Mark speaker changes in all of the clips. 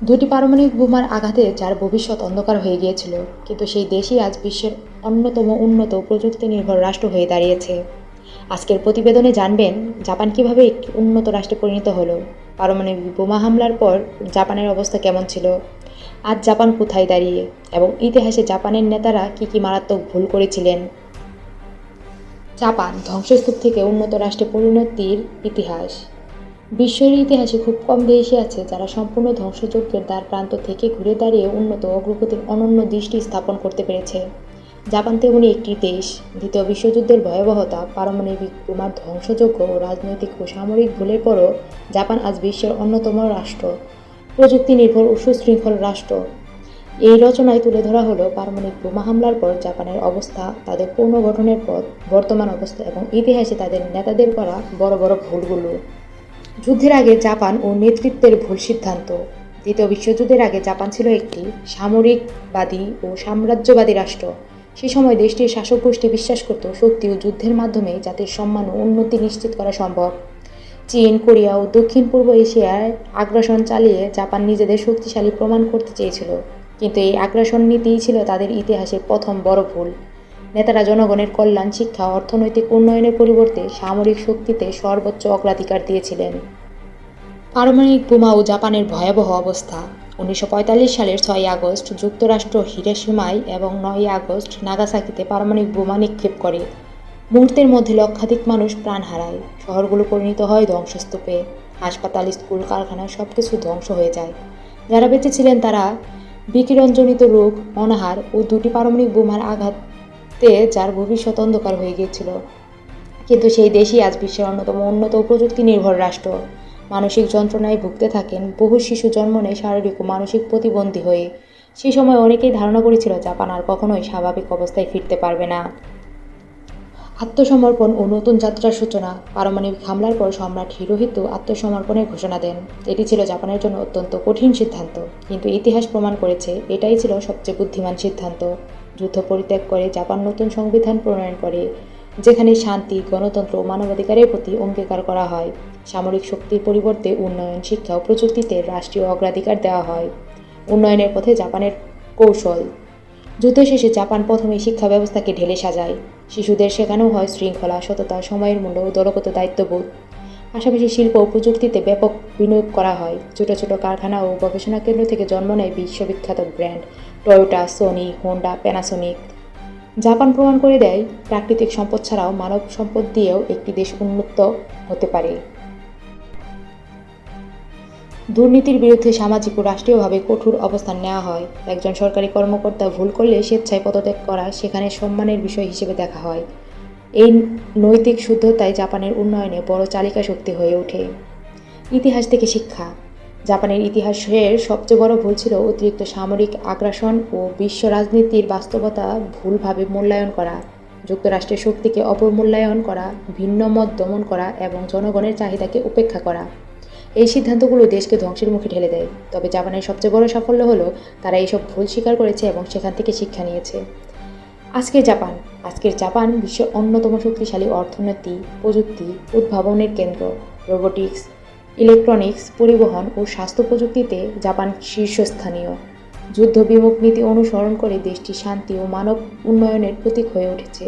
Speaker 1: দুটি পারমাণবিক বোমার আঘাতে যার ভবিষ্যৎ অন্ধকার হয়ে গিয়েছিল, কিন্তু সেই দেশই আজ বিশ্বের অন্যতম উন্নত প্রযুক্তি নির্ভর রাষ্ট্র হয়ে দাঁড়িয়েছে। আজকের প্রতিবেদনে জানবেন জাপান কিভাবে একটি উন্নত রাষ্ট্রে পরিণত হলো, পারমাণবিক বোমা হামলার পর জাপানের অবস্থা কেমন ছিল, আজ জাপান কোথায় দাঁড়িয়ে, এবং ইতিহাসে জাপানের নেতারা কী মারাত্মক ভুল করেছিলেন। জাপান ধ্বংসস্তূপ থেকে উন্নত রাষ্ট্রে পরিণতির ইতিহাস। বিশ্বের ইতিহাসে খুব কম দেশই আছে যারা সম্পূর্ণ ধ্বংসযজ্ঞের দ্বার প্রান্ত থেকে ঘুরে দাঁড়িয়ে উন্নত অগ্রগতির অনন্য দৃষ্টি স্থাপন করতে পেরেছে। জাপান তেমনই একটি দেশ। দ্বিতীয় বিশ্বযুদ্ধের ভয়াবহতা, পারমাণবিক বোমার ধ্বংসযজ্ঞ ও রাজনৈতিক ও সামরিক ভুলের পরও জাপান আজ বিশ্বের অন্যতম রাষ্ট্র, প্রযুক্তি নির্ভর ও সুশৃঙ্খল রাষ্ট্র। এই রচনায় তুলে ধরা হলো পারমাণবিক বোমা হামলার পর জাপানের অবস্থা, তাদের পুনর্গঠনের পথ, বর্তমান অবস্থা এবং ইতিহাসে তাদের নেতাদের করা বড় বড় ভুলগুলো। যুদ্ধের আগে জাপান ও নেতৃত্বের ভুল সিদ্ধান্ত। দ্বিতীয় বিশ্বযুদ্ধের আগে জাপান ছিল একটি সামরিকবাদী ও সাম্রাজ্যবাদী রাষ্ট্র। সে সময় দেশটির শাসক গোষ্ঠী বিশ্বাস করত শক্তি ও যুদ্ধের মাধ্যমে জাতির সম্মান ও উন্নতি নিশ্চিত করা সম্ভব। চীন, কোরিয়া ও দক্ষিণ পূর্ব এশিয়ায় আগ্রাসন চালিয়ে জাপান নিজেদের শক্তিশালী প্রমাণ করতে চেয়েছিল, কিন্তু এই আগ্রাসন নীতিই ছিল তাদের ইতিহাসের প্রথম বড় ভুল। নেতারা জনগণের কল্যাণ, শিক্ষা, অর্থনৈতিক উন্নয়নের পরিবর্তে সামরিক শক্তিতে সর্বোচ্চ অগ্রাধিকার দিয়েছিলেন। পারমাণবিক বোমা ও জাপানের ভয়াবহ অবস্থা। 1945 সালের 6 আগস্ট যুক্তরাষ্ট্র হিরোশিমায় এবং 9 আগস্ট নাগাসাকিতে পারমাণবিক বোমা নিক্ষেপ করে। মুহূর্তের মধ্যে লক্ষাধিক মানুষ প্রাণ হারায়, শহরগুলো পরিণত হয় ধ্বংসস্তূপে, হাসপাতাল, স্কুল, কারখানা সবকিছু ধ্বংস হয়ে যায়। যারা বেঁচে ছিলেন তারা বিকিরণজনিত রোগ, অনাহার ও দুটি পারমাণবিক বোমার আঘাতে যার ভবিষ্যৎ অন্ধকার হয়ে গিয়েছিল। কিন্তু সেই দেশই আজ বিশ্বের অন্যতম উন্নত ও প্রযুক্তি নির্ভর রাষ্ট্র। মানসিক যন্ত্রণায় ভুগতে থাকেন, বহু শিশু জন্ম নেয় শারীরিক ও মানসিক প্রতিবন্ধী হয়ে। সেই সময় অনেকেই ধারণা করেছিল জাপান আর কখনোই স্বাভাবিক অবস্থায় ফিরতে পারবে না। আত্মসমর্পণ ও নতুন যাত্রার সূচনা। পারমাণবিক হামলার পর সম্রাট হিরোহিতো আত্মসমর্পণের ঘোষণা দেন। এটি ছিল জাপানের জন্য অত্যন্ত কঠিন সিদ্ধান্ত, কিন্তু ইতিহাস প্রমাণ করেছে এটাই ছিল সবচেয়ে বুদ্ধিমান সিদ্ধান্ত। যুদ্ধ পরিত্যাগ করে জাপান নতুন সংবিধান প্রণয়ন করে, যেখানে শান্তি, গণতন্ত্র ও মানবাধিকারের প্রতি অঙ্গীকার করা হয়। সামরিক শক্তির পরিবর্তে উন্নয়ন, শিক্ষা ও প্রযুক্তিতে রাষ্ট্রীয় অগ্রাধিকার দেওয়া হয়। উন্নয়নের পথে জাপানের কৌশল। যুদ্ধ শেষে জাপান প্রথমেই শিক্ষা ব্যবস্থাকে ঢেলে সাজায়। শিশুদের শেখানো হয় শৃঙ্খলা, সততা, সময়ের মূল্য ও দলগত দায়িত্ববোধ। পাশাপাশি শিল্প ও প্রযুক্তিতে ব্যাপক বিনিয়োগ করা হয়। ছোট ছোট কারখানা ও গবেষণা কেন্দ্র থেকে জন্ম নেয় বিশ্ববিখ্যাত brand Toyota, Sony, Honda, Panasonic. Japan প্রমাণ করে দেয় প্রাকৃতিক সম্পদ ছাড়াও মানব সম্পদ দিয়েও একটি দেশ উন্নত হতে পারে। দুর্নীতির বিরুদ্ধে সামাজিক ও রাষ্ট্রীয়ভাবে কঠোর অবস্থান নেওয়া হয়। একজন সরকারি কর্মকর্তা ভুল করলে স্বেচ্ছায় পদত্যাগ করা সেখানে সম্মানের বিষয় হিসেবে দেখা হয়। এই নৈতিক শুদ্ধতাই জাপানের উন্নয়নে বড় চালিকা শক্তি হয়ে ওঠে। ইতিহাস থেকে শিক্ষা। জাপানের ইতিহাসের সবচেয়ে বড় ভুল ছিল অতিরিক্ত সামরিক আগ্রাসন ও বিশ্ব রাজনীতির বাস্তবতা ভুলভাবে মূল্যায়ন করা, যুক্তরাষ্ট্রের শক্তিকে অবমূল্যায়ন করা, ভিন্ন মত দমন করা এবং জনগণের চাহিদাকে উপেক্ষা করা। এই সিদ্ধান্তগুলো দেশকে ধ্বংসের মুখে ঠেলে দেয়। তবে জাপানের সবচেয়ে বড় সাফল্য হলো তারা এইসব ভুল স্বীকার করেছে এবং সেখান থেকে শিক্ষা নিয়েছে। আজকের জাপান বিশ্বের অন্যতম শক্তিশালী অর্থনীতি, প্রযুক্তি, উদ্ভাবনের কেন্দ্র। রোবোটিক্স, ইলেকট্রনিক্স, পরিবহন ও স্বাস্থ্য প্রযুক্তিতে জাপান শীর্ষস্থানীয়। যুদ্ধ বিমুখ নীতি অনুসরণ করে দেশটি শান্তি ও মানব উন্নয়নের প্রতীক হয়ে উঠেছে।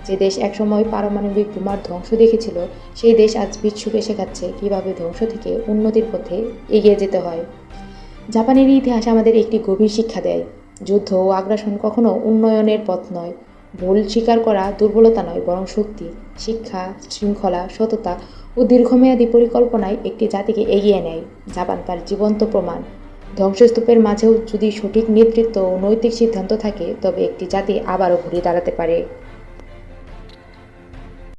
Speaker 1: যে দেশ একসময় পারমাণবিক বোমার ধ্বংস দেখেছিল, সেই দেশ আজ বিশ্বকে শেখাচ্ছে কীভাবে ধ্বংস থেকে উন্নতির পথে এগিয়ে যেতে হয়। জাপানের ইতিহাস আমাদের একটি গভীর শিক্ষা দেয়। যুদ্ধ ও আগ্রাসন কখনো উন্নয়নের পথ নয়। ভুল স্বীকার করা দুর্বলতা নয়, বরং শক্তি। শিক্ষা, শৃঙ্খলা, সততা ও দীর্ঘমেয়াদী পরিকল্পনায় একটি জাতিকে এগিয়ে নেয়। জাপান তার জীবন্ত প্রমাণ। ধ্বংসস্তূপের মাঝেও যদি সঠিক নেতৃত্ব ও নৈতিক সিদ্ধান্ত থাকে, তবে একটি জাতি আবারও ঘুরে দাঁড়াতে পারে।